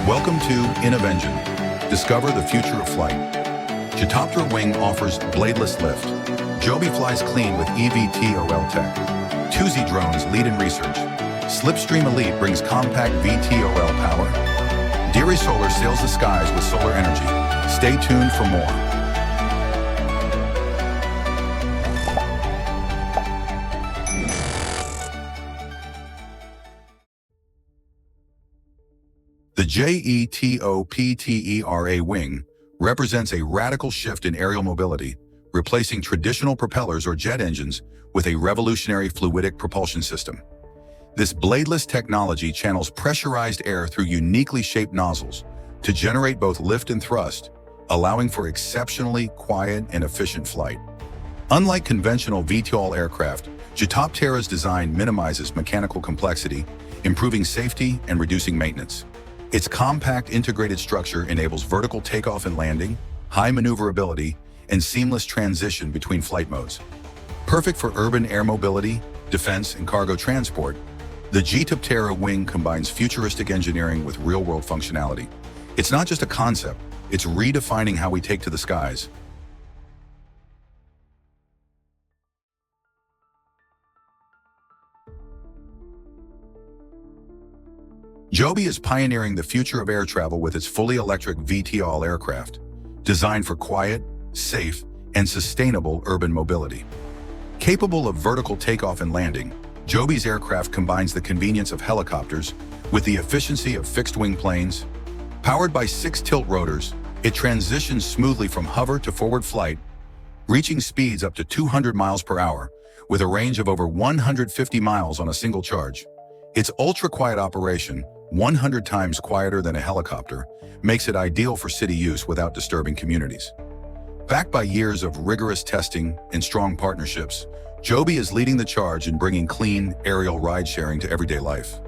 Welcome to InnovEngine. Discover the future of flight. JETOPTERA Wing offers bladeless lift. JOBY flies clean with eVTOL tech. TUSI drones lead in research. Slipstream Elite brings compact VTOL power. DIRISOLAR sails the skies with solar energy. Stay tuned for more. The JETOPTERA Wing represents a radical shift in aerial mobility, replacing traditional propellers or jet engines with a revolutionary fluidic propulsion system. This bladeless technology channels pressurized air through uniquely shaped nozzles to generate both lift and thrust, allowing for exceptionally quiet and efficient flight. Unlike conventional VTOL aircraft, JETOPTERA's design minimizes mechanical complexity, improving safety and reducing maintenance. Its compact integrated structure enables vertical takeoff and landing, high maneuverability, and seamless transition between flight modes. Perfect for urban air mobility, defense, and cargo transport, the JETOPTERA Wing combines futuristic engineering with real-world functionality. It's not just a concept, it's redefining how we take to the skies. JOBY is pioneering the future of air travel with its fully electric VTOL aircraft, designed for quiet, safe, and sustainable urban mobility. Capable of vertical takeoff and landing, JOBY's aircraft combines the convenience of helicopters with the efficiency of fixed-wing planes. Powered by 6 tilt rotors, it transitions smoothly from hover to forward flight, reaching speeds up to 200 miles per hour, with a range of over 150 miles on a single charge. Its ultra-quiet operation, 100 times quieter than a helicopter, makes it ideal for city use without disturbing communities. Backed by years of rigorous testing and strong partnerships, JOBY is leading the charge in bringing clean, aerial ride-sharing to everyday life.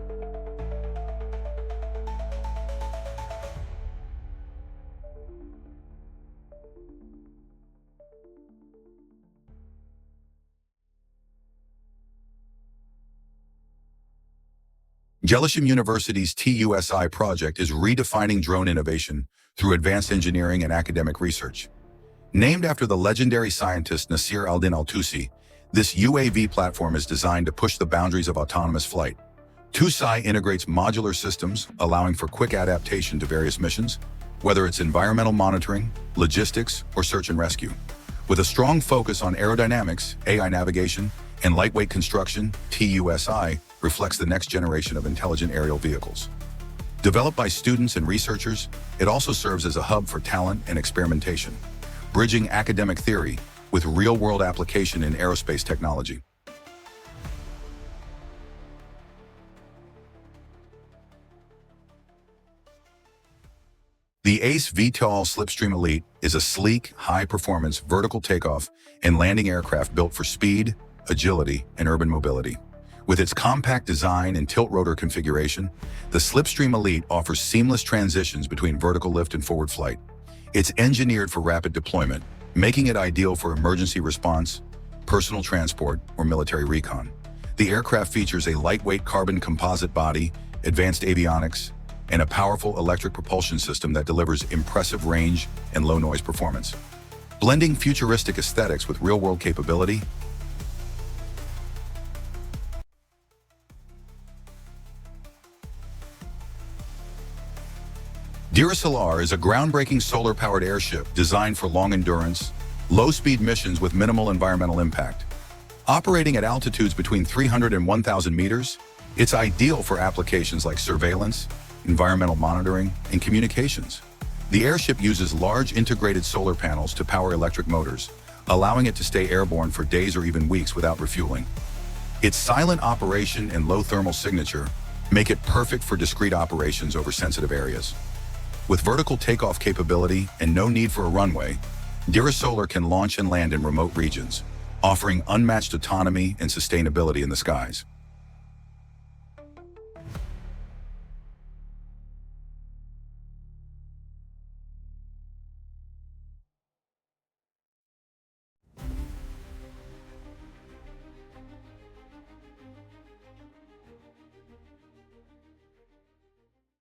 Gelisim University's TUSI project is redefining drone innovation through advanced engineering and academic research. Named after the legendary scientist Nasir al-Din al-TUSI, this UAV platform is designed to push the boundaries of autonomous flight. TUSI integrates modular systems, allowing for quick adaptation to various missions, whether it's environmental monitoring, logistics, or search and rescue. With a strong focus on aerodynamics, AI navigation, and lightweight construction, TUSI reflects the next generation of intelligent aerial vehicles. Developed by students and researchers, it also serves as a hub for talent and experimentation, bridging academic theory with real-world application in aerospace technology. The ACE VTOL Slipstream Elite is a sleek, high-performance vertical takeoff and landing aircraft built for speed, agility, and urban mobility. With its compact design and tilt-rotor configuration, the Slipstream Elite offers seamless transitions between vertical lift and forward flight. It's engineered for rapid deployment, making it ideal for emergency response, personal transport, or military recon. The aircraft features a lightweight carbon composite body, advanced avionics, and a powerful electric propulsion system that delivers impressive range and low-noise performance. Blending futuristic aesthetics with real-world capability, DIRISOLAR is a groundbreaking solar-powered airship designed for long-endurance, low-speed missions with minimal environmental impact. Operating at altitudes between 300 and 1,000 meters, it's ideal for applications like surveillance, environmental monitoring, and communications. The airship uses large integrated solar panels to power electric motors, allowing it to stay airborne for days or even weeks without refueling. Its silent operation and low thermal signature make it perfect for discrete operations over sensitive areas. With vertical takeoff capability and no need for a runway, DIRISOLAR can launch and land in remote regions, offering unmatched autonomy and sustainability in the skies.